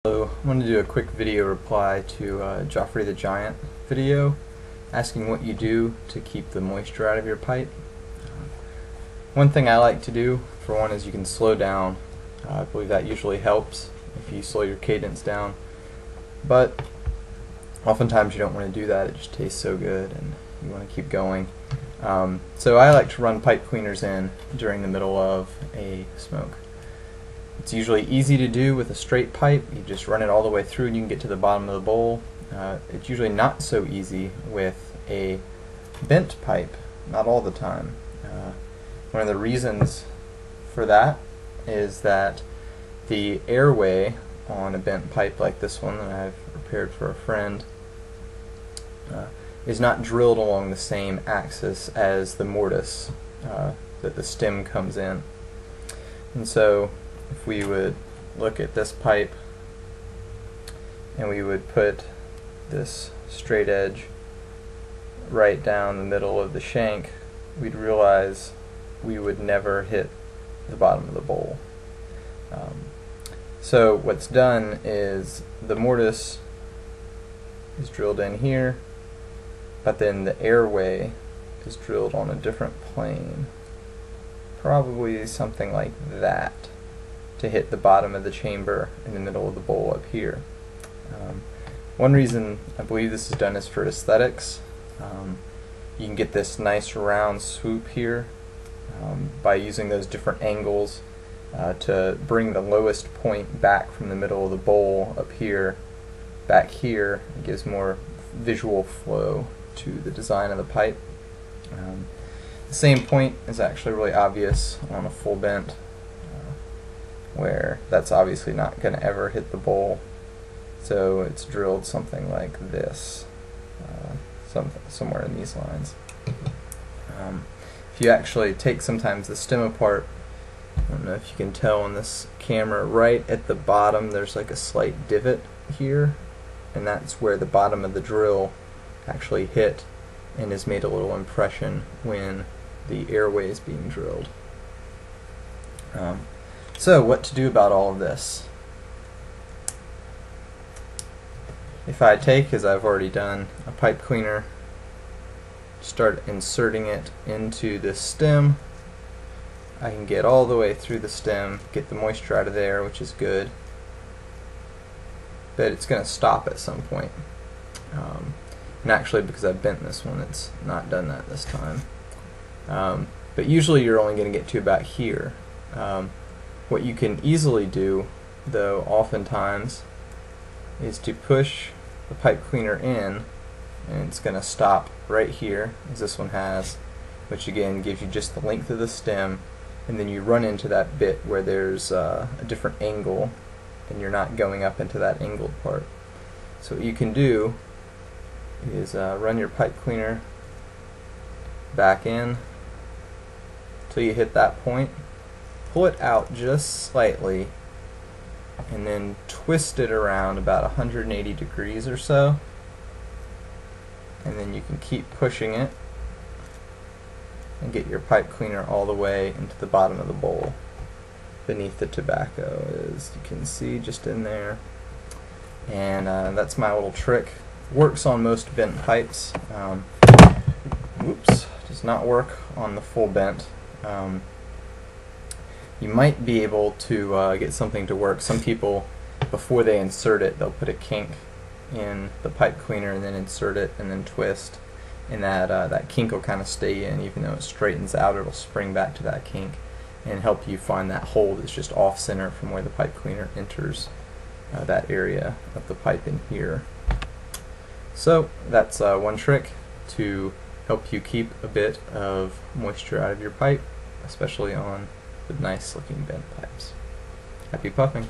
So I wanted to do a quick video reply to Joffrey the Giant video asking what you do to keep the moisture out of your pipe. One thing I like to do, for one, is you can slow down. I believe that usually helps if you slow your cadence down, but oftentimes you don't want to do that. It just tastes so good and you want to keep going. So I like to run pipe cleaners in during the middle of a smoke. It's usually easy to do with a straight pipe. You just run it all the way through and you can get to the bottom of the bowl. It's usually not so easy with a bent pipe, not all the time. One of the reasons for that is that the airway on a bent pipe like this one that I've prepared for a friend is not drilled along the same axis as the mortise that the stem comes in. And so if we would look at this pipe and we would put this straight edge right down the middle of the shank, we'd realize we would never hit the bottom of the bowl. So what's done is the mortise is drilled in here, but then the airway is drilled on a different plane, probably something like that, to hit the bottom of the chamber in the middle of the bowl up here. One reason I believe this is done is for aesthetics. You can get this nice round swoop here by using those different angles to bring the lowest point back from the middle of the bowl up here, back here. It gives more visual flow to the design of the pipe. The same point is actually really obvious on a full bent, where that's obviously not going to ever hit the bowl, so it's drilled something like this, somewhere in these lines. If you actually take sometimes the stem apart, I don't know if you can tell on this camera, right at the bottom there's like a slight divot here, and that's where the bottom of the drill actually hit and has made a little impression when the airway is being drilled. So what to do about all of this? If I take, as I've already done, a pipe cleaner, start inserting it into this stem, I can get all the way through the stem, get the moisture out of there, which is good, but it's going to stop at some point. And actually, because I've bent this one, it's not done that this time. But usually you're only going to get to about here. What you can easily do, though, oftentimes, is to push the pipe cleaner in, and it's going to stop right here, as this one has, which again gives you just the length of the stem, and then you run into that bit where there's a different angle, and you're not going up into that angled part. So what you can do is run your pipe cleaner back in until you hit that point, pull it out just slightly, and then twist it around about 180 degrees or so, and then you can keep pushing it and get your pipe cleaner all the way into the bottom of the bowl beneath the tobacco, as you can see just in there. And that's my little trick. Works on most bent pipes. Oops, does not work on the full bent. You might be able to get something to work. Some people, before they insert it, they'll put a kink in the pipe cleaner and then insert it and then twist, and that kink will kind of stay in. Even though it straightens out, it'll spring back to that kink and help you find that hole that's just off center from where the pipe cleaner enters that area of the pipe in here. So that's one trick to help you keep a bit of moisture out of your pipe, especially on the nice looking bent pipes. Happy puffing!